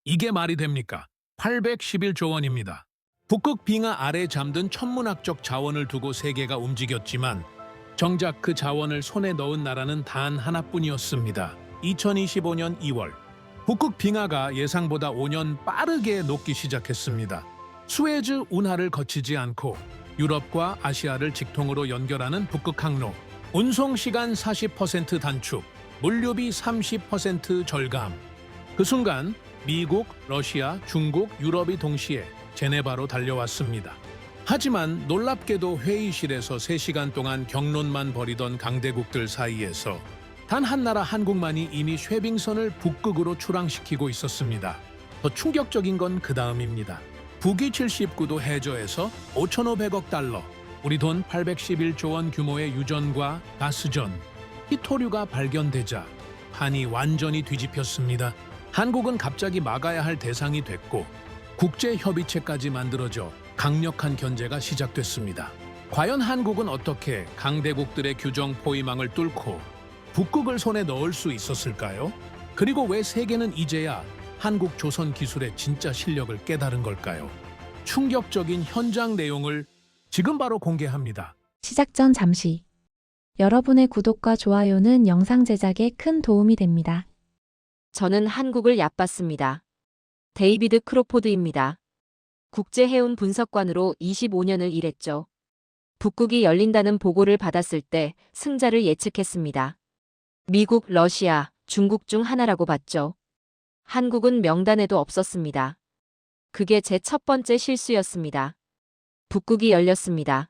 이게 말이 됩니까? 811조 원입니다. 북극 빙하 아래 잠든 천문학적 자원을 두고 세계가 움직였지만 정작 그 자원을 손에 넣은 나라는 단 하나뿐이었습니다. 2025년 2월 북극 빙하가 예상보다 5년 빠르게 녹기 시작했습니다. 수에즈 운하를 거치지 않고 유럽과 아시아를 직통으로 연결하는 북극 항로, 운송 시간 40% 단축, 물류비 30% 절감. 그 순간 미국, 러시아, 중국, 유럽이 동시에 제네바로 달려왔습니다. 하지만 놀랍게도 회의실에서 3시간 동안 격론만 벌이던 강대국들 사이에서 단 한 나라 한국만이 이미 쉐빙선을 북극으로 출항시키고 있었습니다. 더 충격적인 건 그 다음입니다. 북위 79도 해저에서 5,500억 달러, 우리 돈 811조 원 규모의 유전과 가스전, 히토류가 발견되자 판이 완전히 뒤집혔습니다. 한국은 갑자기 막아야 할 대상이 됐고 국제협의체까지 만들어져 강력한 견제가 시작됐습니다. 과연 한국은 어떻게 강대국들의 규정 포위망을 뚫고 북극을 손에 넣을 수 있었을까요? 그리고 왜 세계는 이제야 한국 조선 기술의 진짜 실력을 깨달은 걸까요? 충격적인 현장 내용을 지금 바로 공개합니다. 시작 전 잠시. 여러분의 구독과 좋아요는 영상 제작에 큰 도움이 됩니다. 저는 한국을 얕봤습니다. 데이비드 크로포드입니다. 국제해운 분석관으로 25년을 일했죠. 북극이 열린다는 보고를 받았을 때 승자를 예측했습니다. 미국, 러시아, 중국 중 하나라고 봤죠. 한국은 명단에도 없었습니다. 그게 제 첫 번째 실수였습니다. 북극이 열렸습니다.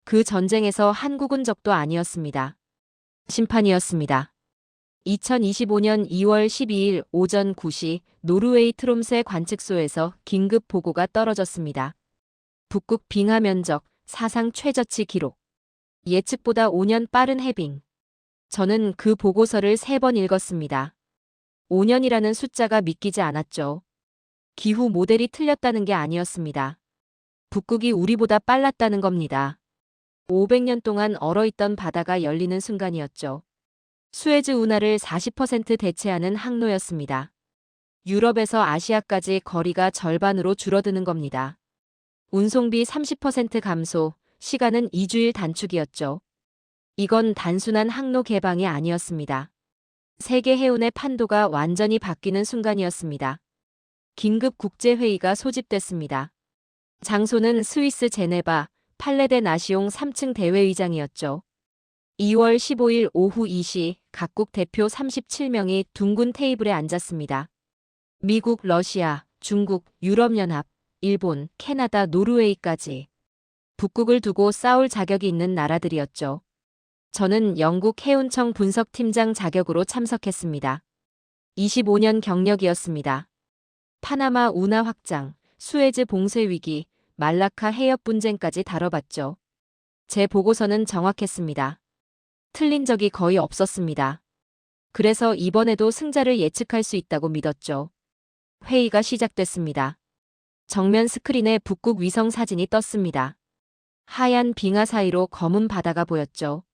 그 전쟁에서 한국은 적도 아니었습니다. 심판이었습니다. 2025년 2월 12일 오전 9시 노르웨이 트롬세 관측소에서 긴급 보고가 떨어졌습니다. 북극 빙하 면적 사상 최저치 기록. 예측보다 5년 빠른 해빙. 저는 그 보고서를 3번 읽었습니다. 5년이라는 숫자가 믿기지 않았죠. 기후 모델이 틀렸다는 게 아니었습니다. 북극이 우리보다 빨랐다는 겁니다. 500년 동안 얼어있던 바다가 열리는 순간이었죠. 수에즈 운하를 40% 대체하는 항로였습니다. 유럽에서 아시아까지 거리가 절반으로 줄어드는 겁니다. 운송비 30% 감소, 시간은 2주일 단축이었죠. 이건 단순한 항로 개방이 아니었습니다. 세계 해운의 판도가 완전히 바뀌는 순간이었습니다. 긴급 국제회의가 소집됐습니다. 장소는 스위스 제네바, 팔레데 나시옹 3층 대회의장이었죠. 2월 15일 오후 2시 각국 대표 37명이 둥근 테이블에 앉았습니다. 미국, 러시아, 중국, 유럽연합, 일본, 캐나다, 노르웨이까지. 북극을 두고 싸울 자격이 있는 나라들이었죠. 저는 영국 해운청 분석팀장 자격으로 참석했습니다. 25년 경력이었습니다. 파나마 운하 확장, 수에즈 봉쇄 위기, 말라카 해협 분쟁까지 다뤄봤죠. 제 보고서는 정확했습니다. 틀린 적이 거의 없었습니다. 그래서 이번에도 승자를 예측할 수 있다고 믿었죠. 회의가 시작됐습니다. 정면 스크린에 북극 위성 사진이 떴습니다. 하얀 빙하 사이로 검은 바다가 보였죠.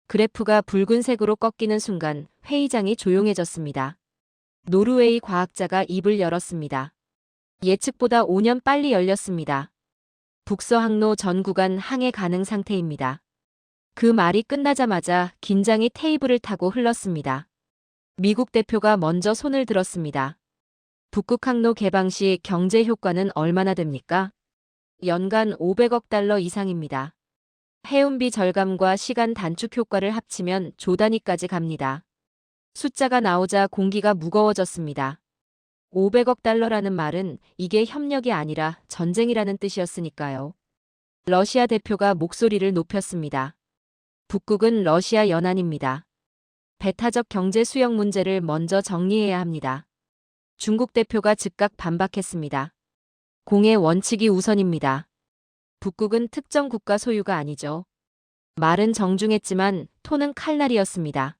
그래프가 붉은색으로 꺾이는 순간 회의장이 조용해졌습니다. 노르웨이 과학자가 입을 열었습니다. 예측보다 5년 빨리 열렸습니다. 북서항로 전 구간 항해 가능 상태입니다. 그 말이 끝나자마자 긴장이 테이블을 타고 흘렀습니다. 미국 대표가 먼저 손을 들었습니다. 북극 항로 개방 시 경제 효과는 얼마나 됩니까? 연간 500억 달러 이상입니다. 해운비 절감과 시간 단축 효과를 합치면 조 단위까지 갑니다. 숫자가 나오자 공기가 무거워졌습니다. 500억 달러라는 말은 이게 협력이 아니라 전쟁이라는 뜻이었으니까요. 러시아 대표가 목소리를 높였습니다. 북극은 러시아 연안입니다. 배타적 경제 수역 문제를 먼저 정리해야 합니다. 중국 대표가 즉각 반박했습니다. 공의 원칙이 우선입니다. 북극은 특정 국가 소유가 아니죠. 말은 정중했지만 톤은 칼날이었습니다.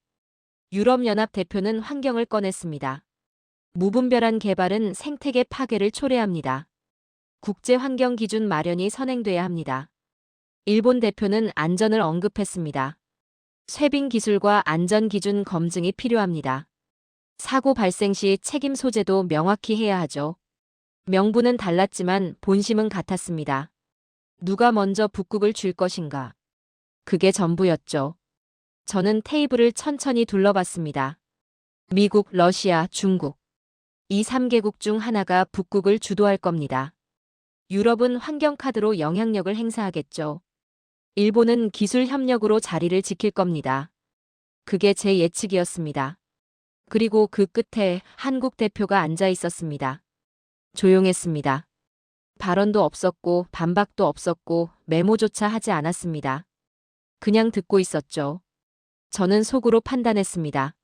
유럽연합 대표는 환경을 꺼냈습니다. 무분별한 개발은 생태계 파괴를 초래합니다. 국제환경기준 마련이 선행돼야 합니다. 일본 대표는 안전을 언급했습니다. 쇠빙 기술과 안전기준 검증이 필요합니다. 사고 발생 시 책임 소재도 명확히 해야 하죠. 명분은 달랐지만 본심은 같았습니다. 누가 먼저 북극을 줄 것인가. 그게 전부였죠. 저는 테이블을 천천히 둘러봤습니다. 미국, 러시아, 중국. 이 3개국 중 하나가 북극을 주도할 겁니다. 유럽은 환경카드로 영향력을 행사하겠죠. 일본은 기술 협력으로 자리를 지킬 겁니다. 그게 제 예측이었습니다. 그리고 그 끝에 한국 대표가 앉아 있었습니다. 조용했습니다. 발언도 없었고 반박도 없었고 메모조차 하지 않았습니다. 그냥 듣고 있었죠. 저는 속으로 판단했습니다.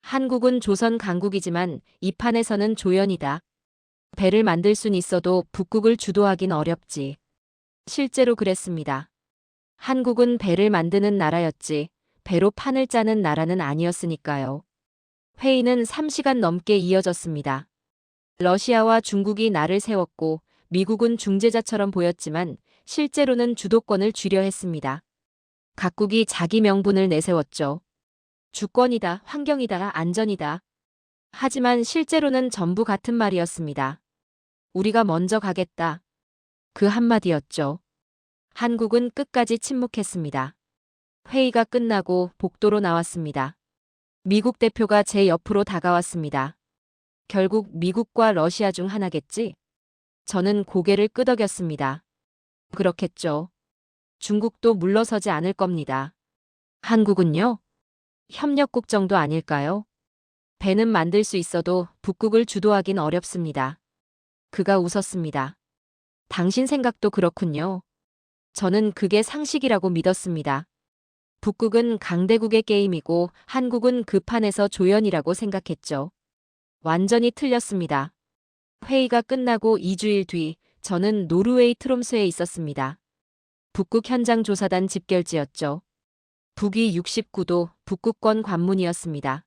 한국은 조선 강국이지만 이 판에서는 조연이다. 배를 만들 순 있어도 북극을 주도하긴 어렵지. 실제로 그랬습니다. 한국은 배를 만드는 나라였지 배로 판을 짜는 나라는 아니었으니까요. 회의는 3시간 넘게 이어졌습니다. 러시아와 중국이 날을 세웠고 미국은 중재자처럼 보였지만 실제로는 주도권을 쥐려 했습니다. 각국이 자기 명분을 내세웠죠. 주권이다, 환경이다, 안전이다. 하지만 실제로는 전부 같은 말이었습니다. 우리가 먼저 가겠다. 그 한마디였죠. 한국은 끝까지 침묵했습니다. 회의가 끝나고 복도로 나왔습니다. 미국 대표가 제 옆으로 다가왔습니다. 결국 미국과 러시아 중 하나겠지? 저는 고개를 끄덕였습니다. 그렇겠죠. 중국도 물러서지 않을 겁니다. 한국은요? 협력국 정도 아닐까요? 배는 만들 수 있어도 북극을 주도하긴 어렵습니다. 그가 웃었습니다. 당신 생각도 그렇군요. 저는 그게 상식이라고 믿었습니다. 북극은 강대국의 게임이고 한국은 그 판에서 조연이라고 생각했죠. 완전히 틀렸습니다. 회의가 끝나고 2주일 뒤 저는 노르웨이 트롬스에 있었습니다. 북극 현장 조사단 집결지였죠. 북위 69도 북극권 관문이었습니다.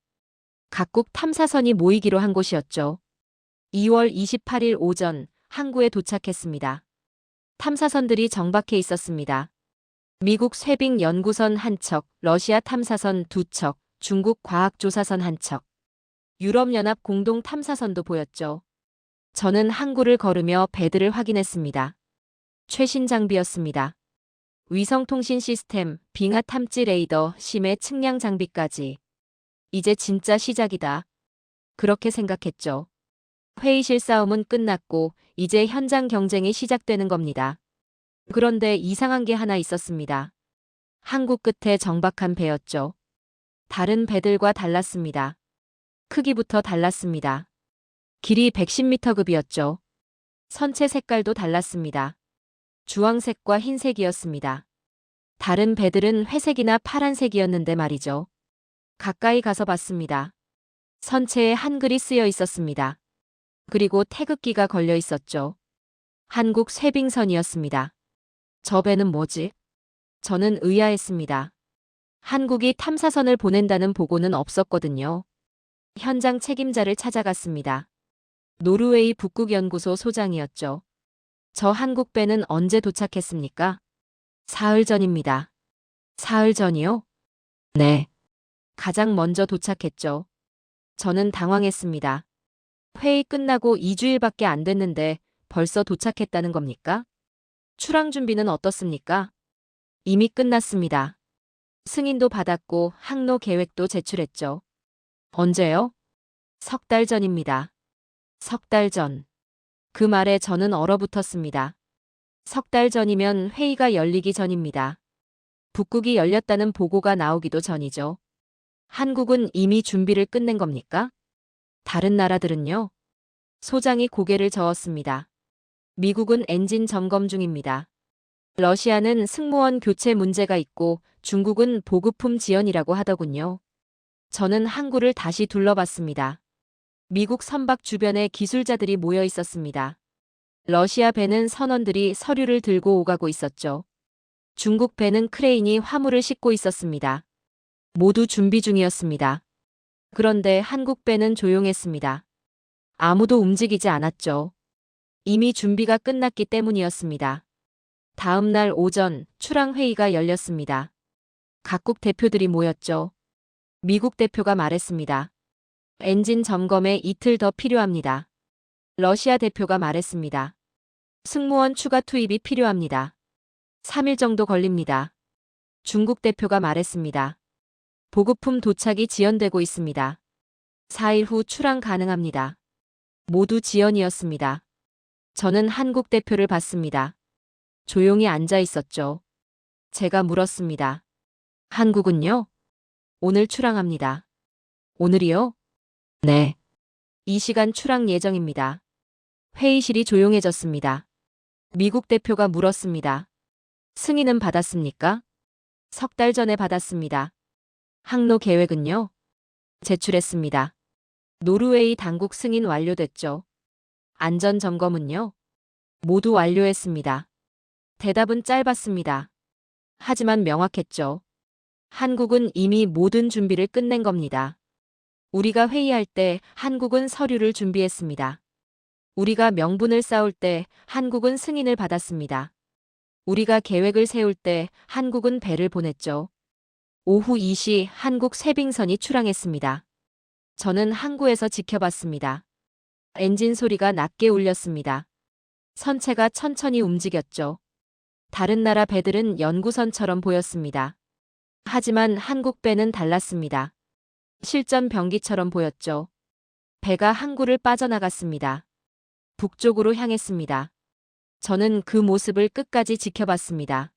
각국 탐사선이 모이기로 한 곳이었죠. 2월 28일 오전 항구에 도착했습니다. 탐사선들이 정박해 있었습니다. 미국 쇠빙 연구선 한 척, 러시아 탐사선 2척, 중국 과학조사선 한 척, 유럽연합 공동 탐사선도 보였죠. 저는 항구를 걸으며 배들을 확인했습니다. 최신 장비였습니다. 위성통신 시스템, 빙하 탐지 레이더, 심해 측량 장비까지. 이제 진짜 시작이다. 그렇게 생각했죠. 회의실 싸움은 끝났고 이제 현장 경쟁이 시작되는 겁니다. 그런데 이상한 게 하나 있었습니다. 항구 끝에 정박한 배였죠. 다른 배들과 달랐습니다. 크기부터 달랐습니다. 길이 110m급이었죠. 선체 색깔도 달랐습니다. 주황색과 흰색이었습니다. 다른 배들은 회색이나 파란색이었는데 말이죠. 가까이 가서 봤습니다. 선체에 한글이 쓰여 있었습니다. 그리고 태극기가 걸려 있었죠. 한국 쇠빙선이었습니다. 저 배는 뭐지? 저는 의아했습니다. 한국이 탐사선을 보낸다는 보고는 없었거든요. 현장 책임자를 찾아갔습니다. 노르웨이 북극연구소 소장이었죠. 저 한국 배는 언제 도착했습니까? 사흘 전입니다. 사흘 전이요? 네. 가장 먼저 도착했죠. 저는 당황했습니다. 회의 끝나고 2주일밖에 안 됐는데 벌써 도착했다는 겁니까? 출항 준비는 어떻습니까? 이미 끝났습니다. 승인도 받았고 항로 계획도 제출했죠. 언제요? 석 달 전입니다. 석 달 전. 그 말에 저는 얼어붙었습니다. 석 달 전이면 회의가 열리기 전입니다. 북극이 열렸다는 보고가 나오기도 전이죠. 한국은 이미 준비를 끝낸 겁니까? 다른 나라들은요? 소장이 고개를 저었습니다. 미국은 엔진 점검 중입니다. 러시아는 승무원 교체 문제가 있고 중국은 보급품 지연이라고 하더군요. 저는 항구를 다시 둘러봤습니다. 미국 선박 주변에 기술자들이 모여 있었습니다. 러시아 배는 선원들이 서류를 들고 오가고 있었죠. 중국 배는 크레인이 화물을 싣고 있었습니다. 모두 준비 중이었습니다. 그런데 한국 배는 조용했습니다. 아무도 움직이지 않았죠. 이미 준비가 끝났기 때문이었습니다. 다음 날 오전 출항 회의가 열렸습니다. 각국 대표들이 모였죠. 미국 대표가 말했습니다. 엔진 점검에 이틀 더 필요합니다. 러시아 대표가 말했습니다. 승무원 추가 투입이 필요합니다. 3일 정도 걸립니다. 중국 대표가 말했습니다. 보급품 도착이 지연되고 있습니다. 4일 후 출항 가능합니다. 모두 지연이었습니다. 저는 한국 대표를 봤습니다. 조용히 앉아 있었죠. 제가 물었습니다. 한국은요? 오늘 출항합니다. 오늘이요? 네. 이 시간 출항 예정입니다. 회의실이 조용해졌습니다. 미국 대표가 물었습니다. 승인은 받았습니까? 3달 전에 받았습니다. 항로 계획은요? 제출했습니다. 노르웨이 당국 승인 완료됐죠. 안전 점검은요? 모두 완료했습니다. 대답은 짧았습니다. 하지만 명확했죠. 한국은 이미 모든 준비를 끝낸 겁니다. 우리가 회의할 때 한국은 서류를 준비했습니다. 우리가 명분을 쌓을 때 한국은 승인을 받았습니다. 우리가 계획을 세울 때 한국은 배를 보냈죠. 오후 2시 한국 쇄빙선이 출항했습니다. 저는 항구에서 지켜봤습니다. 엔진 소리가 낮게 울렸습니다. 선체가 천천히 움직였죠. 다른 나라 배들은 연구선처럼 보였습니다. 하지만 한국 배는 달랐습니다. 실전 병기처럼 보였죠. 배가 항구를 빠져나갔습니다. 북쪽으로 향했습니다. 저는 그 모습을 끝까지 지켜봤습니다.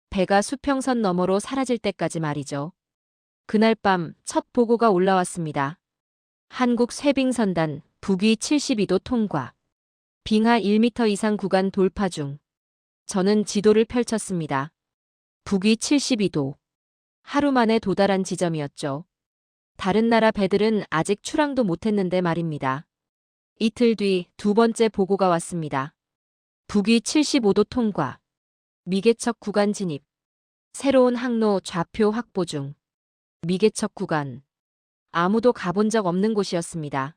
배가 수평선 너머로 사라질 때까지 말이죠. 그날 밤 첫 보고가 올라왔습니다. 한국 쇄빙선단 북위 72도 통과. 빙하 1m 이상 구간 돌파 중. 저는 지도를 펼쳤습니다. 북위 72도. 하루 만에 도달한 지점이었죠. 다른 나라 배들은 아직 출항도 못했는데 말입니다. 이틀 뒤 두 번째 보고가 왔습니다. 북위 75도 통과. 미개척 구간 진입. 새로운 항로 좌표 확보 중. 미개척 구간. 아무도 가본 적 없는 곳이었습니다.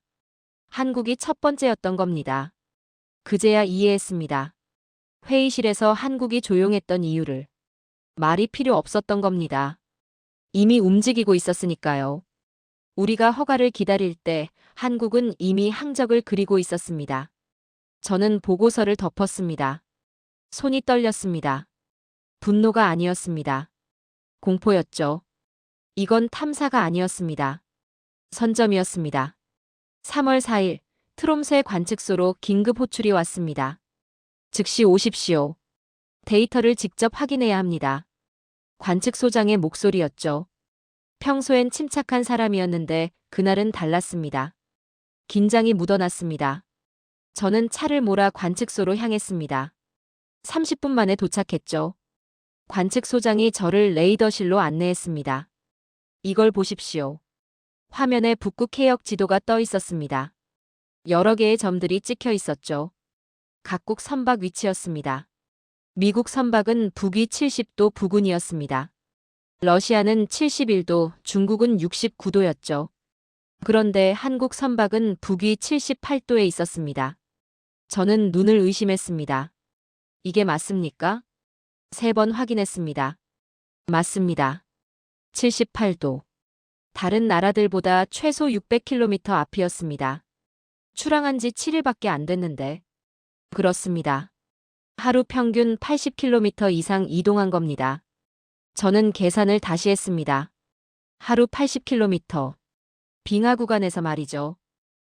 한국이 첫 번째였던 겁니다. 그제야 이해했습니다. 회의실에서 한국이 조용했던 이유를. 말이 필요 없었던 겁니다. 이미 움직이고 있었으니까요. 우리가 허가를 기다릴 때 한국은 이미 항적을 그리고 있었습니다. 저는 보고서를 덮었습니다. 손이 떨렸습니다. 분노가 아니었습니다. 공포였죠. 이건 탐사가 아니었습니다. 선점이었습니다. 3월 4일 트롬새 관측소로 긴급 호출이 왔습니다. 즉시 오십시오. 데이터를 직접 확인해야 합니다. 관측소장의 목소리였죠. 평소엔 침착한 사람이었는데 그날은 달랐습니다. 긴장이 묻어났습니다. 저는 차를 몰아 관측소로 향했습니다. 30분 만에 도착했죠. 관측소장이 저를 레이더실로 안내했습니다. 이걸 보십시오. 화면에 북극 해역 지도가 떠 있었습니다. 여러 개의 점들이 찍혀 있었죠. 각국 선박 위치였습니다. 미국 선박은 북위 70도 부근이었습니다. 러시아는 71도, 중국은 69도였죠. 그런데 한국 선박은 북위 78도에 있었습니다. 저는 눈을 의심했습니다. 이게 맞습니까? 3번 확인했습니다. 맞습니다. 78도. 다른 나라들보다 최소 600km 앞이었습니다. 출항한 지 7일밖에 안 됐는데. 그렇습니다. 하루 평균 80km 이상 이동한 겁니다. 저는 계산을 다시 했습니다. 하루 80km. 빙하 구간에서 말이죠.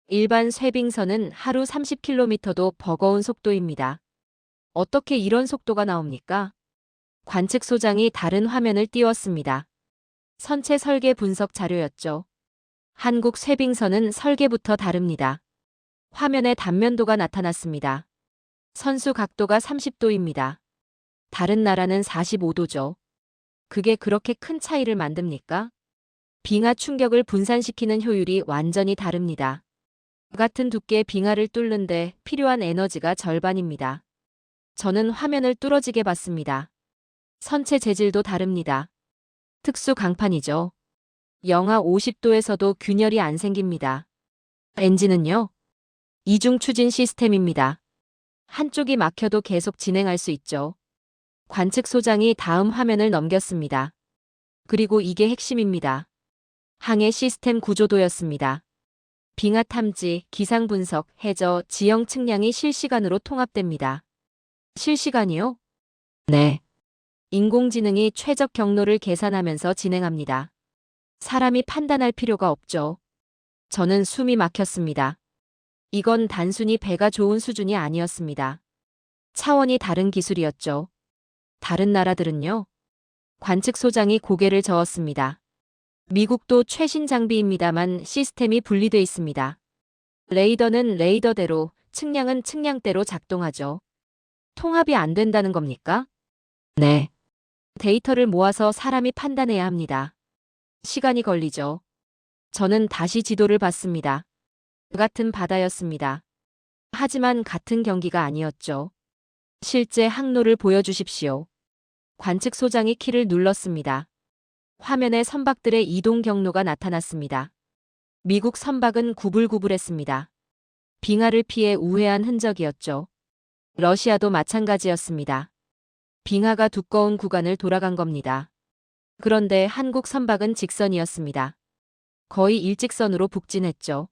일반 쇄빙선은 하루 30km도 버거운 속도입니다. 어떻게 이런 속도가 나옵니까? 관측소장이 다른 화면을 띄웠습니다. 선체 설계 분석 자료였죠. 한국 쇄빙선은 설계부터 다릅니다. 화면에 단면도가 나타났습니다. 선수 각도가 30도입니다. 다른 나라는 45도죠. 그게 그렇게 큰 차이를 만듭니까? 빙하 충격을 분산시키는 효율이 완전히 다릅니다. 같은 두께의 빙하를 뚫는데 필요한 에너지가 절반입니다. 저는 화면을 뚫어지게 봤습니다. 선체 재질도 다릅니다. 특수 강판이죠. 영하 50도에서도 균열이 안 생깁니다. 엔진은요? 이중 추진 시스템입니다. 한쪽이 막혀도 계속 진행할 수 있죠. 관측소장이 다음 화면을 넘겼습니다. 그리고 이게 핵심입니다. 항해 시스템 구조도였습니다. 빙하 탐지, 기상 분석, 해저, 지형 측량이 실시간으로 통합됩니다. 실시간이요? 네. 인공지능이 최적 경로를 계산하면서 진행합니다. 사람이 판단할 필요가 없죠. 저는 숨이 막혔습니다. 이건 단순히 배가 좋은 수준이 아니었습니다. 차원이 다른 기술이었죠. 다른 나라들은요? 관측소장이 고개를 저었습니다. 미국도 최신 장비입니다만 시스템이 분리돼 있습니다. 레이더는 레이더대로, 측량은 측량대로 작동하죠. 통합이 안 된다는 겁니까? 네. 데이터를 모아서 사람이 판단해야 합니다. 시간이 걸리죠. 저는 다시 지도를 봤습니다. 같은 바다였습니다. 하지만 같은 경기가 아니었죠. 실제 항로를 보여주십시오. 관측소장이 키를 눌렀습니다. 화면에 선박들의 이동 경로가 나타났습니다. 미국 선박은 구불구불했습니다. 빙하를 피해 우회한 흔적이었죠. 러시아도 마찬가지였습니다. 빙하가 두꺼운 구간을 돌아간 겁니다. 그런데 한국 선박은 직선이었습니다. 거의 일직선으로 북진했죠.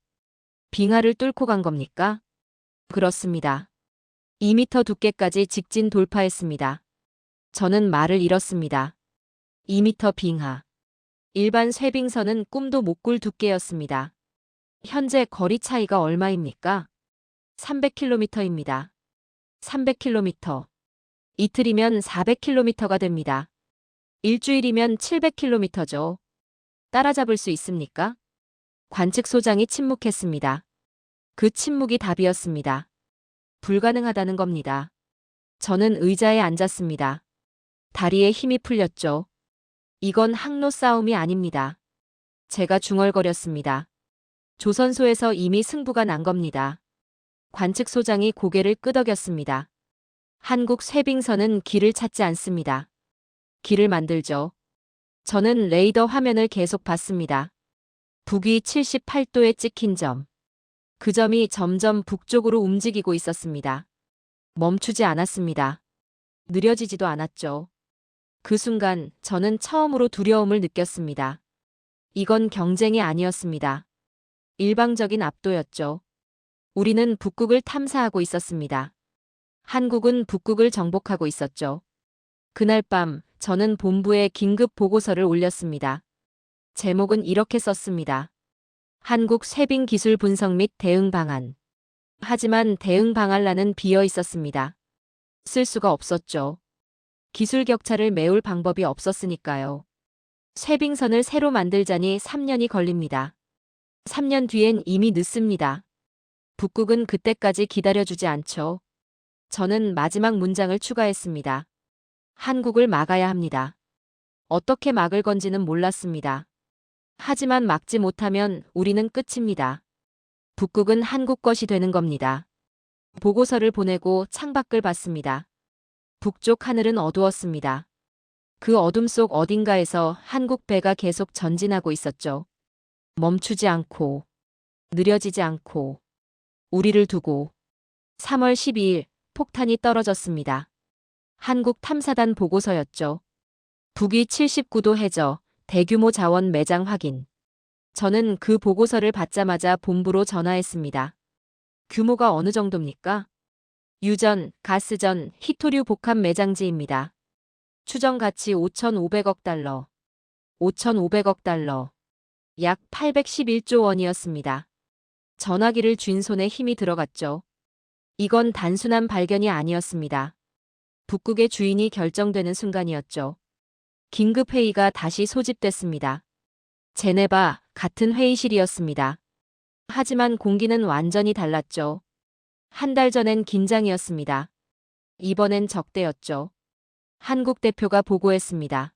빙하를 뚫고 간 겁니까? 그렇습니다. 2m 두께까지 직진 돌파했습니다. 저는 말을 잃었습니다. 2m 빙하. 일반 쇠빙선은 꿈도 못 꿀 두께였습니다. 현재 거리 차이가 얼마입니까? 300km입니다. 300km. 이틀이면 400km가 됩니다. 일주일이면 700km죠. 따라잡을 수 있습니까? 관측소장이 침묵했습니다. 그 침묵이 답이었습니다. 불가능하다는 겁니다. 저는 의자에 앉았습니다. 다리에 힘이 풀렸죠. 이건 항로 싸움이 아닙니다. 제가 중얼거렸습니다. 조선소에서 이미 승부가 난 겁니다. 관측소장이 고개를 끄덕였습니다. 한국 쇠빙선은 길을 찾지 않습니다. 길을 만들죠. 저는 레이더 화면을 계속 봤습니다. 북위 78도에 찍힌 점. 그 점이 점점 북쪽으로 움직이고 있었습니다. 멈추지 않았습니다. 느려지지도 않았죠. 그 순간 저는 처음으로 두려움을 느꼈습니다. 이건 경쟁이 아니었습니다. 일방적인 압도였죠. 우리는 북극을 탐사하고 있었습니다. 한국은 북극을 정복하고 있었죠. 그날 밤 저는 본부에 긴급 보고서를 올렸습니다. 제목은 이렇게 썼습니다. 한국 쇠빙 기술 분석 및 대응 방안. 하지만 대응 방안란은 비어 있었습니다. 쓸 수가 없었죠. 기술 격차를 메울 방법이 없었으니까요. 쇠빙선을 새로 만들자니 3년이 걸립니다. 3년 뒤엔 이미 늦습니다. 북극은 그때까지 기다려주지 않죠. 저는 마지막 문장을 추가했습니다. 한국을 막아야 합니다. 어떻게 막을 건지는 몰랐습니다. 하지만 막지 못하면 우리는 끝입니다. 북극은 한국 것이 되는 겁니다. 보고서를 보내고 창밖을 봤습니다. 북쪽 하늘은 어두웠습니다. 그 어둠 속 어딘가에서 한국 배가 계속 전진하고 있었죠. 멈추지 않고, 느려지지 않고, 우리를 두고. 3월 12일 폭탄이 떨어졌습니다. 한국 탐사단 보고서였죠. 북위 79도 해저, 대규모 자원 매장 확인. 저는 그 보고서를 받자마자 본부로 전화했습니다. 규모가 어느 정도입니까? 유전, 가스전, 히토류 복합 매장지입니다. 추정 가치 5,500억 달러. 5,500억 달러. 약 811조 원이었습니다. 전화기를 쥔 손에 힘이 들어갔죠. 이건 단순한 발견이 아니었습니다. 북극의 주인이 결정되는 순간이었죠. 긴급회의가 다시 소집됐습니다. 제네바, 같은 회의실이었습니다. 하지만 공기는 완전히 달랐죠. 한 달 전엔 긴장이었습니다. 이번엔 적대였죠. 한국 대표가 보고했습니다.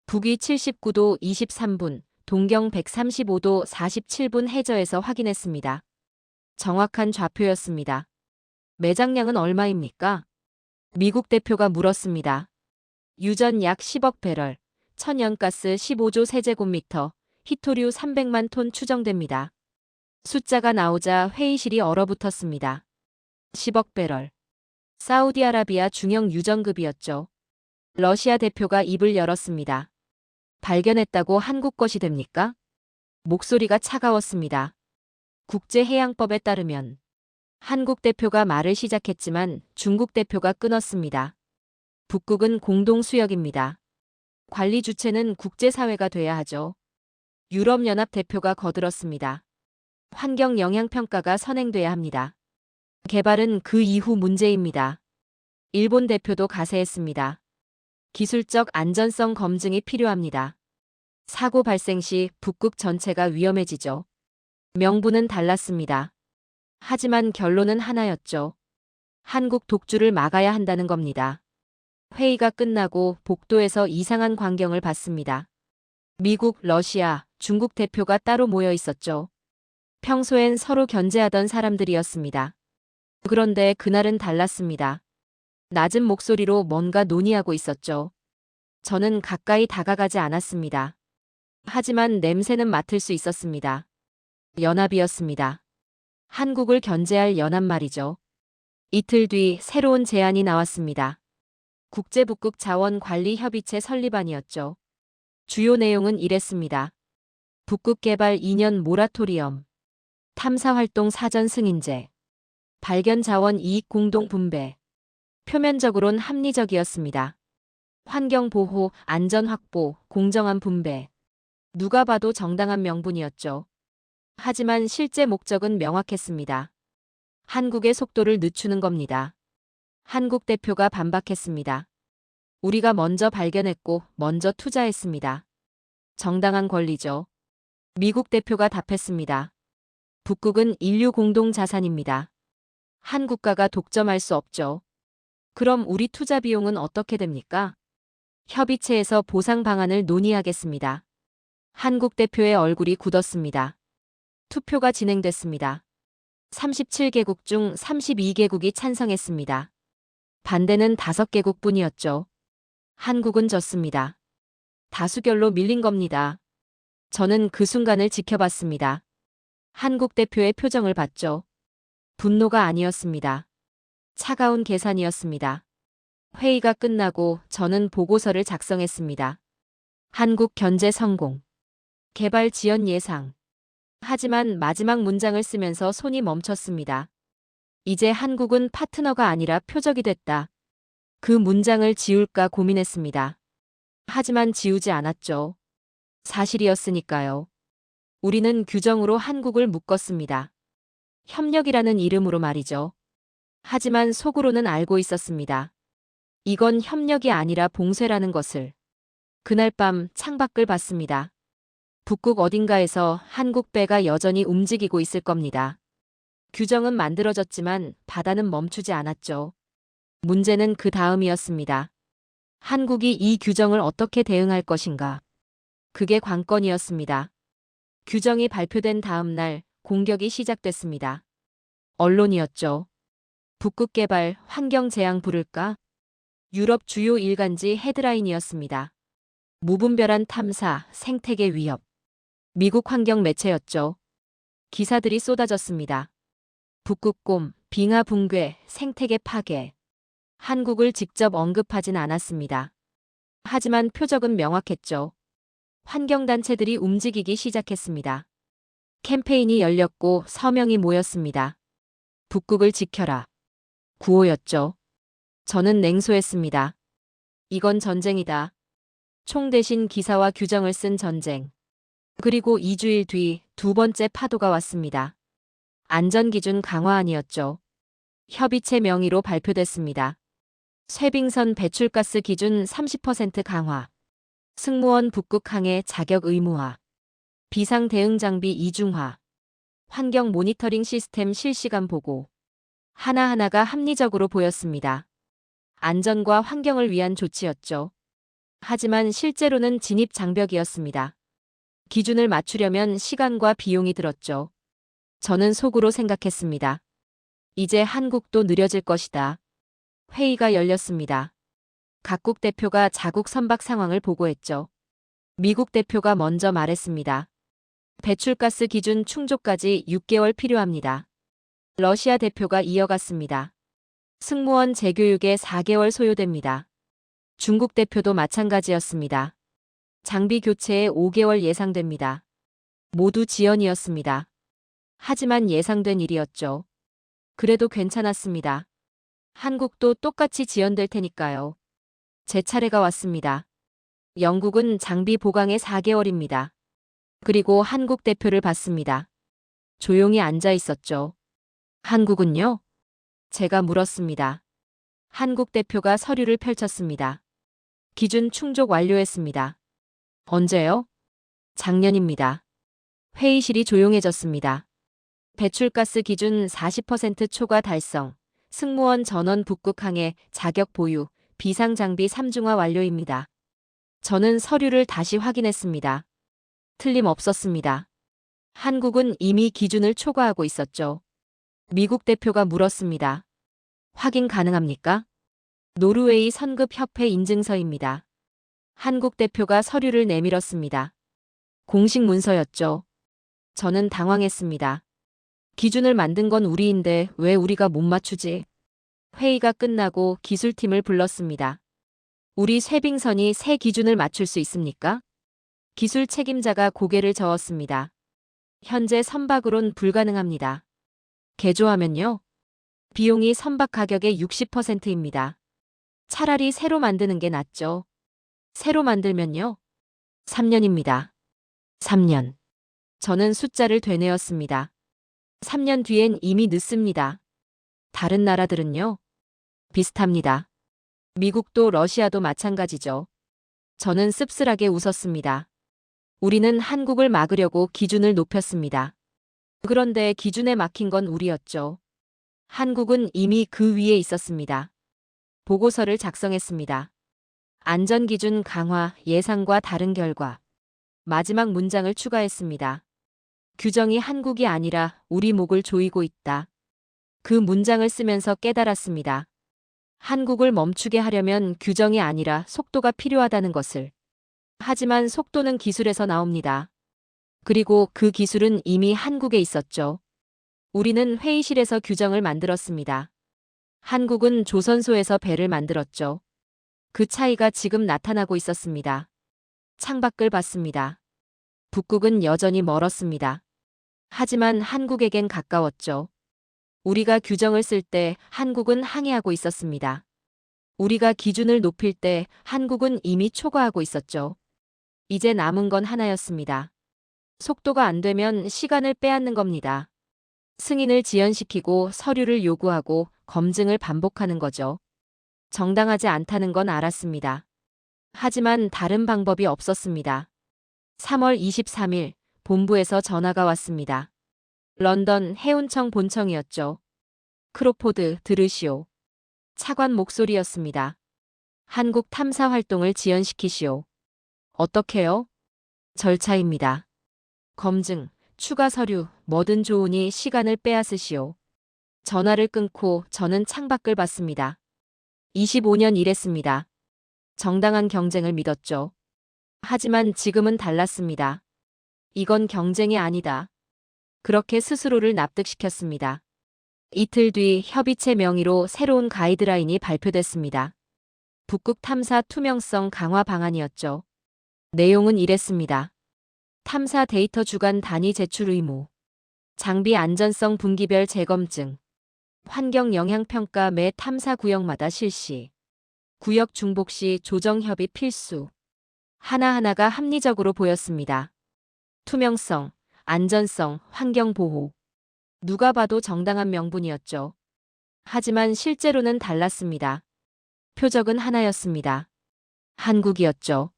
북위 79도 23분, 동경 135도 47분 해저에서 확인했습니다. 정확한 좌표였습니다. 매장량은 얼마입니까? 미국 대표가 물었습니다. 유전 약 10억 배럴, 천연가스 15조 세제곱미터, 히토류 300만 톤 추정됩니다. 숫자가 나오자 회의실이 얼어붙었습니다. 10억 배럴. 사우디아라비아 중형 유전급이었죠. 러시아 대표가 입을 열었습니다. 발견했다고 한국 것이 됩니까? 목소리가 차가웠습니다. 국제해양법에 따르면 한국 대표가 말을 시작했지만 중국 대표가 끊었습니다. 북극은 공동수역입니다. 관리 주체는 국제사회가 돼야 하죠. 유럽연합 대표가 거들었습니다. 환경 영향평가가 선행돼야 합니다. 개발은 그 이후 문제입니다. 일본 대표도 가세했습니다. 기술적 안전성 검증이 필요합니다. 사고 발생 시 북극 전체가 위험해지죠. 명분은 달랐습니다. 하지만 결론은 하나였죠. 한국 독주를 막아야 한다는 겁니다. 회의가 끝나고 복도에서 이상한 광경을 봤습니다. 미국, 러시아, 중국 대표가 따로 모여 있었죠. 평소엔 서로 견제하던 사람들이었습니다. 그런데 그날은 달랐습니다. 낮은 목소리로 뭔가 논의하고 있었죠. 저는 가까이 다가가지 않았습니다. 하지만 냄새는 맡을 수 있었습니다. 연합이었습니다. 한국을 견제할 연합 말이죠. 이틀 뒤 새로운 제안이 나왔습니다. 국제북극 자원관리협의체 설립안이었죠. 주요 내용은 이랬습니다. 북극 개발 2년 모라토리엄, 탐사활동 사전 승인제, 발견 자원 이익 공동 분배. 표면적으론 합리적이었습니다. 환경 보호, 안전 확보, 공정한 분배. 누가 봐도 정당한 명분이었죠. 하지만 실제 목적은 명확했습니다. 한국의 속도를 늦추는 겁니다. 한국 대표가 반박했습니다. 우리가 먼저 발견했고 먼저 투자했습니다. 정당한 권리죠. 미국 대표가 답했습니다. 북극은 인류 공동 자산입니다. 한 국가가 독점할 수 없죠. 그럼 우리 투자 비용은 어떻게 됩니까? 협의체에서 보상 방안을 논의하겠습니다. 한국 대표의 얼굴이 굳었습니다. 투표가 진행됐습니다. 37개국 중 32개국이 찬성했습니다. 반대는 5개국 뿐이었죠. 한국은 졌습니다. 다수결로 밀린 겁니다. 저는 그 순간을 지켜봤습니다. 한국 대표의 표정을 봤죠. 분노가 아니었습니다. 차가운 계산이었습니다. 회의가 끝나고 저는 보고서를 작성했습니다. 한국 견제 성공. 개발 지연 예상. 하지만 마지막 문장을 쓰면서 손이 멈췄습니다. 이제 한국은 파트너가 아니라 표적이 됐다. 그 문장을 지울까 고민했습니다. 하지만 지우지 않았죠. 사실이었으니까요. 우리는 규정으로 한국을 묶었습니다. 협력이라는 이름으로 말이죠. 하지만 속으로는 알고 있었습니다. 이건 협력이 아니라 봉쇄라는 것을. 그날 밤 창밖을 봤습니다. 북극 어딘가에서 한국 배가 여전히 움직이고 있을 겁니다. 규정은 만들어졌지만 바다는 멈추지 않았죠. 문제는 그 다음이었습니다. 한국이 이 규정을 어떻게 대응할 것인가. 그게 관건이었습니다. 규정이 발표된 다음 날 공격이 시작됐습니다. 언론이었죠. 북극 개발 환경 재앙 부를까? 유럽 주요 일간지 헤드라인이었습니다. 무분별한 탐사, 생태계 위협. 미국 환경 매체였죠. 기사들이 쏟아졌습니다. 북극곰, 빙하 붕괴, 생태계 파괴. 한국을 직접 언급하진 않았습니다. 하지만 표적은 명확했죠. 환경단체들이 움직이기 시작했습니다. 캠페인이 열렸고 서명이 모였습니다. 북극을 지켜라. 구호였죠. 저는 냉소했습니다. 이건 전쟁이다. 총 대신 기사와 규정을 쓴 전쟁. 그리고 2주일 뒤 두 번째 파도가 왔습니다. 안전기준 강화안이었죠. 협의체 명의로 발표됐습니다. 쇠빙선 배출가스 기준 30% 강화. 승무원 북극 항해 자격 의무화. 비상 대응 장비 이중화. 환경 모니터링 시스템 실시간 보고. 하나하나가 합리적으로 보였습니다. 안전과 환경을 위한 조치였죠. 하지만 실제로는 진입 장벽이었습니다. 기준을 맞추려면 시간과 비용이 들었죠. 저는 속으로 생각했습니다. 이제 한국도 느려질 것이다. 회의가 열렸습니다. 각국 대표가 자국 선박 상황을 보고했죠. 미국 대표가 먼저 말했습니다. 배출가스 기준 충족까지 6개월 필요합니다. 러시아 대표가 이어갔습니다. 승무원 재교육에 4개월 소요됩니다. 중국 대표도 마찬가지였습니다. 장비 교체에 5개월 예상됩니다. 모두 지연이었습니다. 하지만 예상된 일이었죠. 그래도 괜찮았습니다. 한국도 똑같이 지연될 테니까요. 제 차례가 왔습니다. 영국은 장비 보강에 4개월입니다. 그리고 한국 대표를 봤습니다. 조용히 앉아 있었죠. 한국은요? 제가 물었습니다. 한국 대표가 서류를 펼쳤습니다. 기준 충족 완료했습니다. 언제요? 작년입니다. 회의실이 조용해졌습니다. 배출가스 기준 40% 초과 달성, 승무원 전원 북극 항해 자격 보유, 비상 장비 3중화 완료입니다. 저는 서류를 다시 확인했습니다. 틀림없었습니다. 한국은 이미 기준을 초과하고 있었죠. 미국 대표가 물었습니다. 확인 가능합니까? 노르웨이 선급 협회 인증서입니다. 한국 대표가 서류를 내밀었습니다. 공식 문서였죠. 저는 당황했습니다. 기준을 만든 건 우리인데 왜 우리가 못 맞추지? 회의가 끝나고 기술팀을 불렀습니다. 우리 쇠빙선이 새 기준을 맞출 수 있습니까? 기술 책임자가 고개를 저었습니다. 현재 선박으론 불가능합니다. 개조하면요? 비용이 선박 가격의 60%입니다. 차라리 새로 만드는 게 낫죠. 새로 만들면요? 3년입니다. 3년. 저는 숫자를 되뇌었습니다. 3년 뒤엔 이미 늦습니다. 다른 나라들은요? 비슷합니다. 미국도 러시아도 마찬가지죠. 저는 씁쓸하게 웃었습니다. 우리는 한국을 막으려고 기준을 높였습니다. 그런데 기준에 막힌 건 우리였죠. 한국은 이미 그 위에 있었습니다. 보고서를 작성했습니다. 안전기준 강화 예상과 다른 결과. 마지막 문장을 추가했습니다. 규정이 한국이 아니라 우리 목을 조이고 있다. 그 문장을 쓰면서 깨달았습니다. 한국을 멈추게 하려면 규정이 아니라 속도가 필요하다는 것을. 하지만 속도는 기술에서 나옵니다. 그리고 그 기술은 이미 한국에 있었죠. 우리는 회의실에서 규정을 만들었습니다. 한국은 조선소에서 배를 만들었죠. 그 차이가 지금 나타나고 있었습니다. 창밖을 봤습니다. 북극은 여전히 멀었습니다. 하지만 한국에겐 가까웠죠. 우리가 규정을 쓸 때 한국은 항해하고 있었습니다. 우리가 기준을 높일 때 한국은 이미 초과하고 있었죠. 이제 남은 건 하나였습니다. 속도가 안 되면 시간을 빼앗는 겁니다. 승인을 지연시키고 서류를 요구하고 검증을 반복하는 거죠. 정당하지 않다는 건 알았습니다. 하지만 다른 방법이 없었습니다. 3월 23일 본부에서 전화가 왔습니다. 런던 해운청 본청이었죠. 크로포드 들으시오. 차관 목소리였습니다. 한국 탐사 활동을 지연시키시오. 어떻게요? 절차입니다. 검증, 추가 서류, 뭐든 좋으니 시간을 빼앗으시오. 전화를 끊고 저는 창밖을 봤습니다. 25년 일했습니다. 정당한 경쟁을 믿었죠. 하지만 지금은 달랐습니다. 이건 경쟁이 아니다. 그렇게 스스로를 납득시켰습니다. 이틀 뒤 협의체 명의로 새로운 가이드라인이 발표됐습니다. 북극 탐사 투명성 강화 방안이었죠. 내용은 이랬습니다. 탐사 데이터 주간 단위 제출 의무, 장비 안전성 분기별 재검증, 환경 영향 평가 매 탐사 구역마다 실시, 구역 중복 시 조정 협의 필수. 하나하나가 합리적으로 보였습니다. 투명성, 안전성, 환경 보호. 누가 봐도 정당한 명분이었죠. 하지만 실제로는 달랐습니다. 표적은 하나였습니다. 한국이었죠.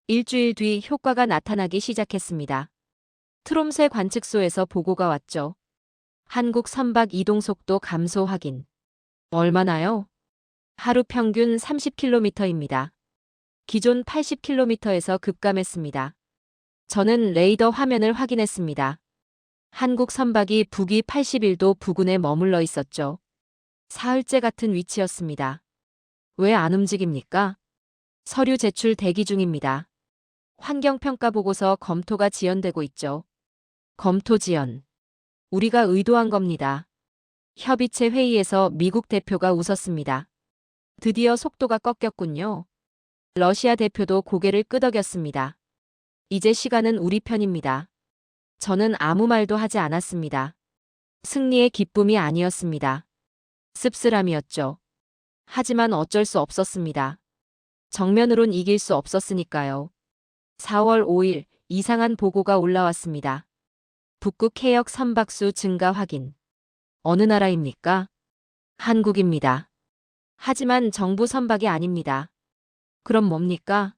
일주일 뒤 효과가 나타나기 시작했습니다. 트롬새 관측소에서 보고가 왔죠. 한국 선박 이동 속도 감소 확인. 얼마나요? 하루 평균 30km입니다. 기존 80km에서 급감했습니다. 저는 레이더 화면을 확인했습니다. 한국 선박이 북위 81도 부근에 머물러 있었죠. 사흘째 같은 위치였습니다. 왜 안 움직입니까? 서류 제출 대기 중입니다. 환경평가 보고서 검토가 지연되고 있죠. 검토 지연. 우리가 의도한 겁니다. 협의체 회의에서 미국 대표가 웃었습니다. 드디어 속도가 꺾였군요. 러시아 대표도 고개를 끄덕였습니다. 이제 시간은 우리 편입니다. 저는 아무 말도 하지 않았습니다. 승리의 기쁨이 아니었습니다. 씁쓸함이었죠. 하지만 어쩔 수 없었습니다. 정면으론 이길 수 없었으니까요. 4월 5일 이상한 보고가 올라왔습니다. 북극 해역 선박수 증가 확인. 어느 나라입니까? 한국입니다. 하지만 정부 선박이 아닙니다. 그럼 뭡니까?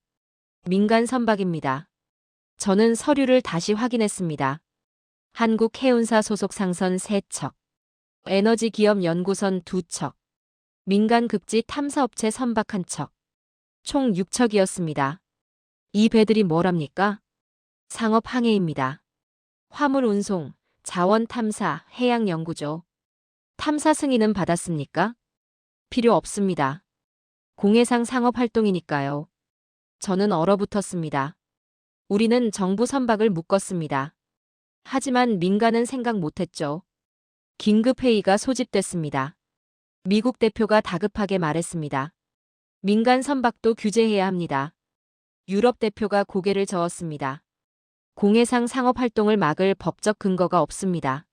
민간 선박입니다. 저는 서류를 다시 확인했습니다. 한국해운사 소속 상선 3척, 에너지기업 연구선 2척, 민간급지 탐사업체 선박 1척, 총 6척이었습니다. 이 배들이 뭐랍니까? 상업항해입니다. 화물 운송, 자원 탐사, 해양 연구죠. 탐사 승인은 받았습니까? 필요 없습니다. 공해상 상업 활동이니까요. 저는 얼어붙었습니다. 우리는 정부 선박을 묶었습니다. 하지만 민간은 생각 못했죠. 긴급회의가 소집됐습니다. 미국 대표가 다급하게 말했습니다. 민간 선박도 규제해야 합니다. 유럽 대표가 고개를 저었습니다. 공해상 상업 활동을 막을 법적 근거가 없습니다.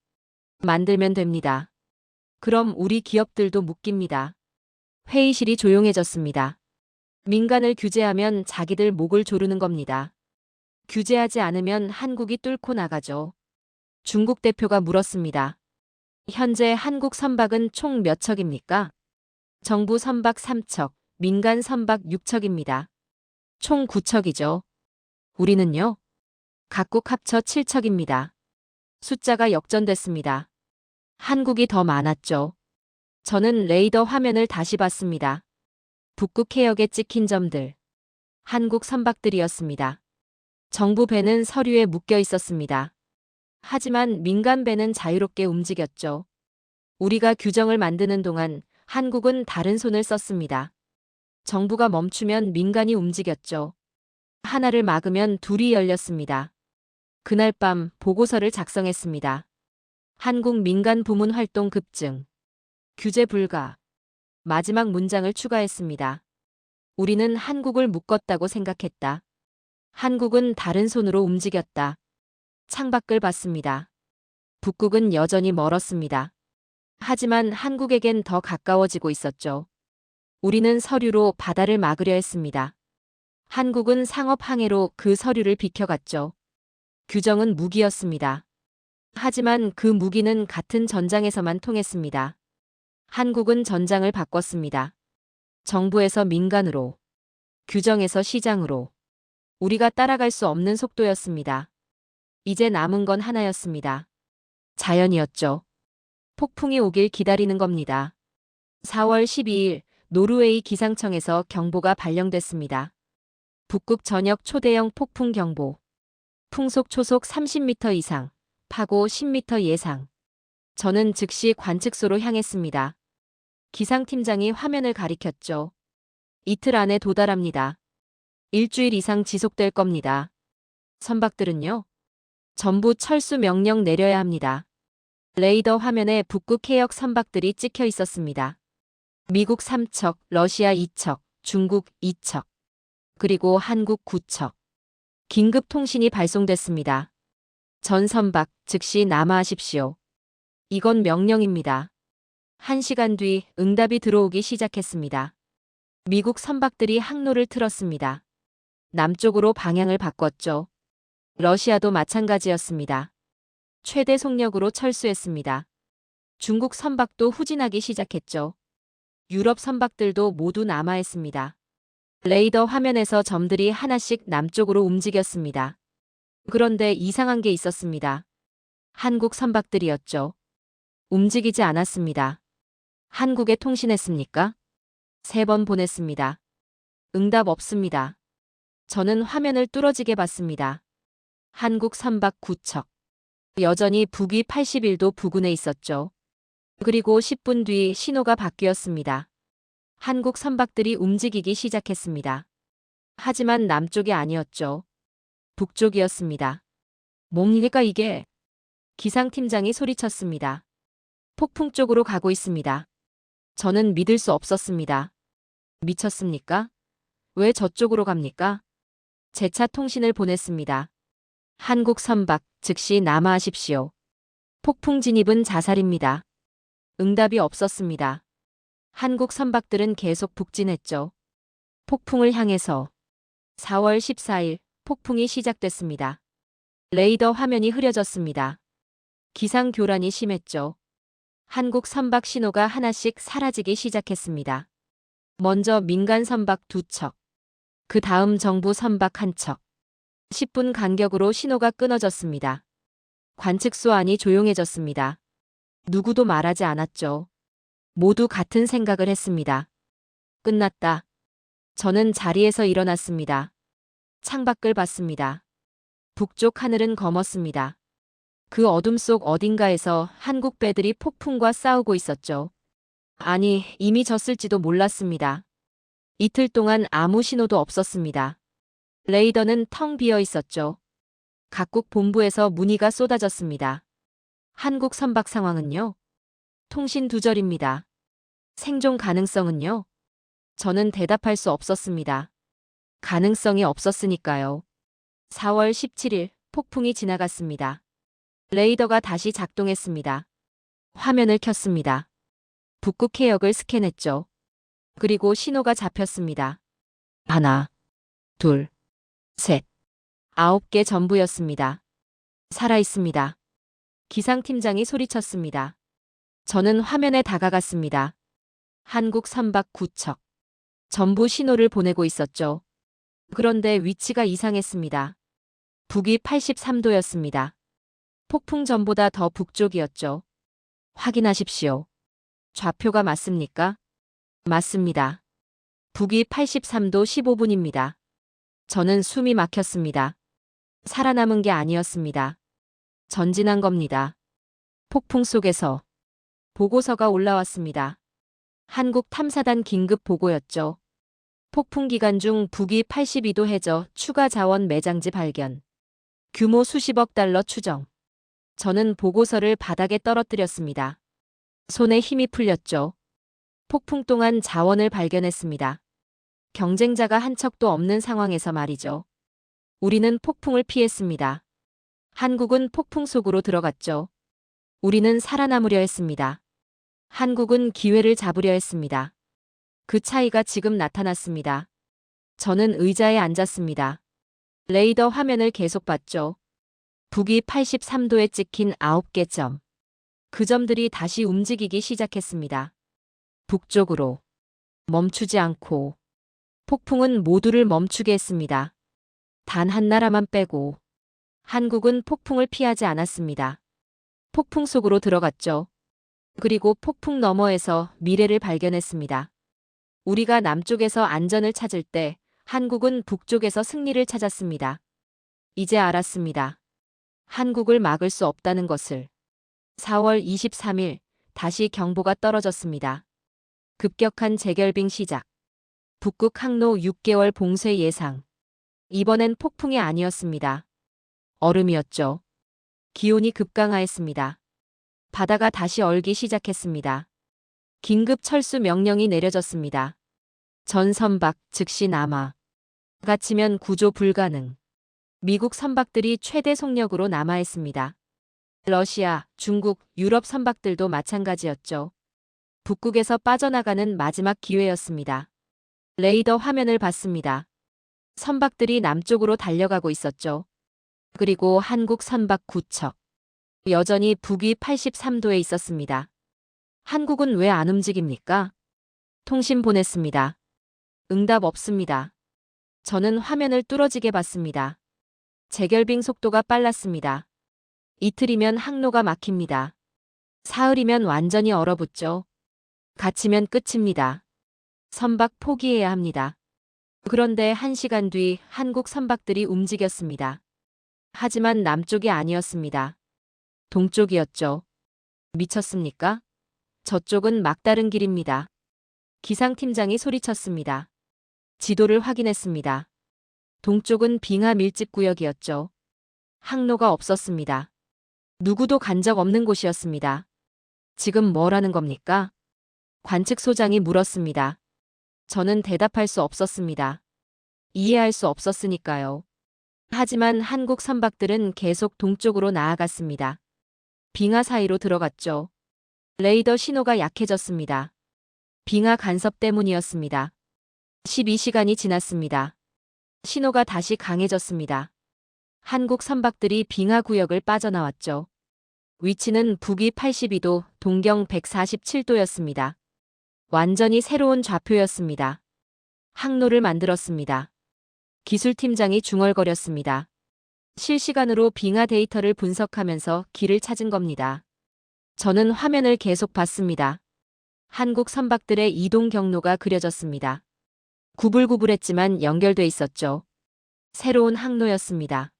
만들면 됩니다. 그럼 우리 기업들도 묶입니다. 회의실이 조용해졌습니다. 민간을 규제하면 자기들 목을 조르는 겁니다. 규제하지 않으면 한국이 뚫고 나가죠. 중국 대표가 물었습니다. 현재 한국 선박은 총 몇 척입니까? 정부 선박 3척, 민간 선박 6척입니다. 총 9척이죠. 우리는요? 각국 합쳐 7척입니다. 숫자가 역전됐습니다. 한국이 더 많았죠. 저는 레이더 화면을 다시 봤습니다. 북극 해역에 찍힌 점들. 한국 선박들이었습니다. 정부 배는 서류에 묶여 있었습니다. 하지만 민간 배는 자유롭게 움직였죠. 우리가 규정을 만드는 동안 한국은 다른 손을 썼습니다. 정부가 멈추면 민간이 움직였죠. 하나를 막으면 둘이 열렸습니다. 그날 밤 보고서를 작성했습니다. 한국 민간 부문 활동 급증. 규제 불가. 마지막 문장을 추가했습니다. 우리는 한국을 묶었다고 생각했다. 한국은 다른 손으로 움직였다. 창밖을 봤습니다. 북극은 여전히 멀었습니다. 하지만 한국에겐 더 가까워지고 있었죠. 우리는 서류로 바다를 막으려 했습니다. 한국은 상업항해로 그 서류를 비켜갔죠. 규정은 무기였습니다. 하지만 그 무기는 같은 전장에서만 통했습니다. 한국은 전장을 바꿨습니다. 정부에서 민간으로, 규정에서 시장으로. 우리가 따라갈 수 없는 속도였습니다. 이제 남은 건 하나였습니다. 자연이었죠. 폭풍이 오길 기다리는 겁니다. 4월 12일 노르웨이 기상청에서 경보가 발령됐습니다. 북극 전역 초대형 폭풍 경보. 풍속 초속 30m 이상, 파고 10m 예상. 저는 즉시 관측소로 향했습니다. 기상팀장이 화면을 가리켰죠. 이틀 안에 도달합니다. 일주일 이상 지속될 겁니다. 선박들은요? 전부 철수 명령 내려야 합니다. 레이더 화면에 북극 해역 선박들이 찍혀 있었습니다. 미국 3척, 러시아 2척, 중국 2척, 그리고 한국 9척. 긴급 통신이 발송됐습니다. 전 선박 즉시 남하하십시오. 이건 명령입니다. 1시간 뒤 응답이 들어오기 시작했습니다. 미국 선박들이 항로를 틀었습니다. 남쪽으로 방향을 바꿨죠. 러시아도 마찬가지였습니다. 최대 속력으로 철수했습니다. 중국 선박도 후진하기 시작했죠. 유럽 선박들도 모두 남하했습니다. 레이더 화면에서 점들이 하나씩 남쪽으로 움직였습니다. 그런데 이상한 게 있었습니다. 한국 선박들이었죠. 움직이지 않았습니다. 한국에 통신했습니까? 3번 보냈습니다. 응답 없습니다. 저는 화면을 뚫어지게 봤습니다. 한국 선박 9척. 여전히 북위 81도 부근에 있었죠. 그리고 10분 뒤 신호가 바뀌었습니다. 한국 선박들이 움직이기 시작했습니다. 하지만 남쪽이 아니었죠. 북쪽이었습니다. 뭡니까 이게? 기상팀장이 소리쳤습니다. 폭풍 쪽으로 가고 있습니다. 저는 믿을 수 없었습니다. 미쳤습니까? 왜 저쪽으로 갑니까? 재차 통신을 보냈습니다. 한국 선박 즉시 남하하십시오. 폭풍 진입은 자살입니다. 응답이 없었습니다. 한국 선박들은 계속 북진했죠. 폭풍을 향해서 4월 14일 폭풍이 시작됐습니다. 레이더 화면이 흐려졌습니다. 기상 교란이 심했죠. 한국 선박 신호가 하나씩 사라지기 시작했습니다. 먼저 민간 선박 2척, 그 다음 정부 선박 1척. 10분 간격으로 신호가 끊어졌습니다. 관측소 안이 조용해졌습니다. 누구도 말하지 않았죠. 모두 같은 생각을 했습니다. 끝났다. 저는 자리에서 일어났습니다. 창밖을 봤습니다. 북쪽 하늘은 검었습니다. 그 어둠 속 어딘가에서 한국 배들이 폭풍과 싸우고 있었죠. 아니, 이미 졌을지도 몰랐습니다. 이틀 동안 아무 신호도 없었습니다. 레이더는 텅 비어 있었죠. 각국 본부에서 문의가 쏟아졌습니다. 한국 선박 상황은요? 통신 두절입니다. 생존 가능성은요? 저는 대답할 수 없었습니다. 가능성이 없었으니까요. 4월 17일 폭풍이 지나갔습니다. 레이더가 다시 작동했습니다. 화면을 켰습니다. 북극 해역을 스캔했죠. 그리고 신호가 잡혔습니다. 하나, 둘, 셋, 9개 전부였습니다. 살아있습니다. 기상팀장이 소리쳤습니다. 저는 화면에 다가갔습니다. 한국 선박 9척. 전부 신호를 보내고 있었죠. 그런데 위치가 이상했습니다. 북위 83도였습니다. 폭풍 전보다 더 북쪽이었죠. 확인하십시오. 좌표가 맞습니까? 맞습니다. 북위 83도 15분입니다. 저는 숨이 막혔습니다. 살아남은 게 아니었습니다. 전진한 겁니다. 폭풍 속에서 보고서가 올라왔습니다. 한국 탐사단 긴급 보고였죠. 폭풍 기간 중 북위 82도 해저 추가 자원 매장지 발견. 규모 수십억 달러 추정. 저는 보고서를 바닥에 떨어뜨렸습니다. 손에 힘이 풀렸죠. 폭풍 동안 자원을 발견했습니다. 경쟁자가 한 척도 없는 상황에서 말이죠. 우리는 폭풍을 피했습니다. 한국은 폭풍 속으로 들어갔죠. 우리는 살아남으려 했습니다. 한국은 기회를 잡으려 했습니다. 그 차이가 지금 나타났습니다. 저는 의자에 앉았습니다. 레이더 화면을 계속 봤죠. 북위 83도에 찍힌 9개 점. 그 점들이 다시 움직이기 시작했습니다. 북쪽으로. 멈추지 않고. 폭풍은 모두를 멈추게 했습니다. 단 한 나라만 빼고. 한국은 폭풍을 피하지 않았습니다. 폭풍 속으로 들어갔죠. 그리고 폭풍 너머에서 미래를 발견했습니다. 우리가 남쪽에서 안전을 찾을 때 한국은 북쪽에서 승리를 찾았습니다. 이제 알았습니다. 한국을 막을 수 없다는 것을. 4월 23일 다시 경보가 떨어졌습니다. 급격한 재결빙 시작. 북극 항로 6개월 봉쇄 예상. 이번엔 폭풍이 아니었습니다. 얼음이었죠. 기온이 급강하였습니다. 바다가 다시 얼기 시작했습니다. 긴급 철수 명령이 내려졌습니다. 전 선박 즉시 남하. 갇히면 구조 불가능. 미국 선박들이 최대 속력으로 남하했습니다. 러시아, 중국, 유럽 선박들도 마찬가지였죠. 북극에서 빠져나가는 마지막 기회였습니다. 레이더 화면을 봤습니다. 선박들이 남쪽으로 달려가고 있었죠. 그리고 한국 선박 9척. 여전히 북위 83도에 있었습니다. 한국은 왜 안 움직입니까? 통신 보냈습니다. 응답 없습니다. 저는 화면을 뚫어지게 봤습니다. 재결빙 속도가 빨랐습니다. 이틀이면 항로가 막힙니다. 사흘이면 완전히 얼어붙죠. 갇히면 끝입니다. 선박 포기해야 합니다. 그런데 1시간 뒤 한국 선박들이 움직였습니다. 하지만 남쪽이 아니었습니다. 동쪽이었죠. 미쳤습니까? 저쪽은 막다른 길입니다. 기상팀장이 소리쳤습니다. 지도를 확인했습니다. 동쪽은 빙하 밀집 구역이었죠. 항로가 없었습니다. 누구도 간 적 없는 곳이었습니다. 지금 뭐라는 겁니까? 관측소장이 물었습니다. 저는 대답할 수 없었습니다. 이해할 수 없었으니까요. 하지만 한국 선박들은 계속 동쪽으로 나아갔습니다. 빙하 사이로 들어갔죠. 레이더 신호가 약해졌습니다. 빙하 간섭 때문이었습니다. 12시간이 지났습니다. 신호가 다시 강해졌습니다. 한국 선박들이 빙하 구역을 빠져나왔죠. 위치는 북위 82도, 동경 147도였습니다. 완전히 새로운 좌표였습니다. 항로를 만들었습니다. 기술팀장이 중얼거렸습니다. 실시간으로 빙하 데이터를 분석하면서 길을 찾은 겁니다. 저는 화면을 계속 봤습니다. 한국 선박들의 이동 경로가 그려졌습니다. 구불구불했지만 연결돼 있었죠. 새로운 항로였습니다.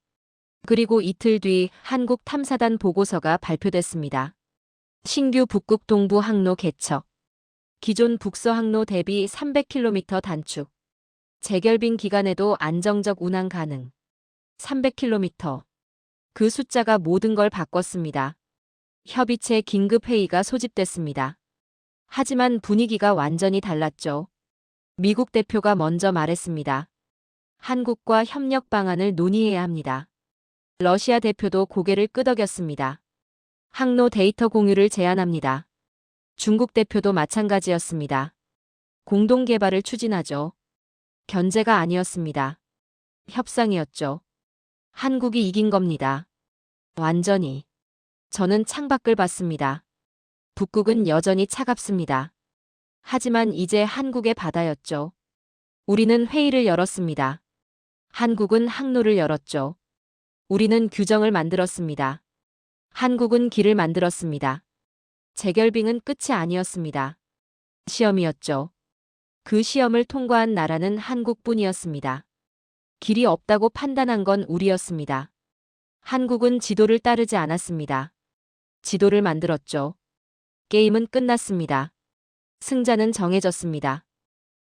그리고 이틀 뒤 한국 탐사단 보고서가 발표됐습니다. 신규 북극 동부 항로 개척. 기존 북서 항로 대비 300km 단축. 재결빙 기간에도 안정적 운항 가능. 300km. 그 숫자가 모든 걸 바꿨습니다. 협의체 긴급 회의가 소집됐습니다. 하지만 분위기가 완전히 달랐죠. 미국 대표가 먼저 말했습니다. 한국과 협력 방안을 논의해야 합니다. 러시아 대표도 고개를 끄덕였습니다. 항로 데이터 공유를 제안합니다. 중국 대표도 마찬가지였습니다. 공동 개발을 추진하죠. 견제가 아니었습니다. 협상이었죠. 한국이 이긴 겁니다. 완전히. 저는 창밖을 봤습니다. 북극은 여전히 차갑습니다. 하지만 이제 한국의 바다였죠. 우리는 회의를 열었습니다. 한국은 항로를 열었죠. 우리는 규정을 만들었습니다. 한국은 길을 만들었습니다. 재결빙은 끝이 아니었습니다. 시험이었죠. 그 시험을 통과한 나라는 한국뿐이었습니다. 길이 없다고 판단한 건 우리였습니다. 한국은 지도를 따르지 않았습니다. 지도를 만들었죠. 게임은 끝났습니다. 승자는 정해졌습니다.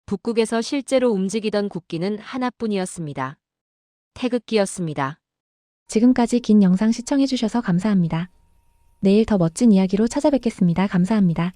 북극에서 실제로 움직이던 국기는 하나뿐이었습니다. 태극기였습니다. 지금까지 긴 영상 시청해주셔서 감사합니다. 내일 더 멋진 이야기로 찾아뵙겠습니다. 감사합니다.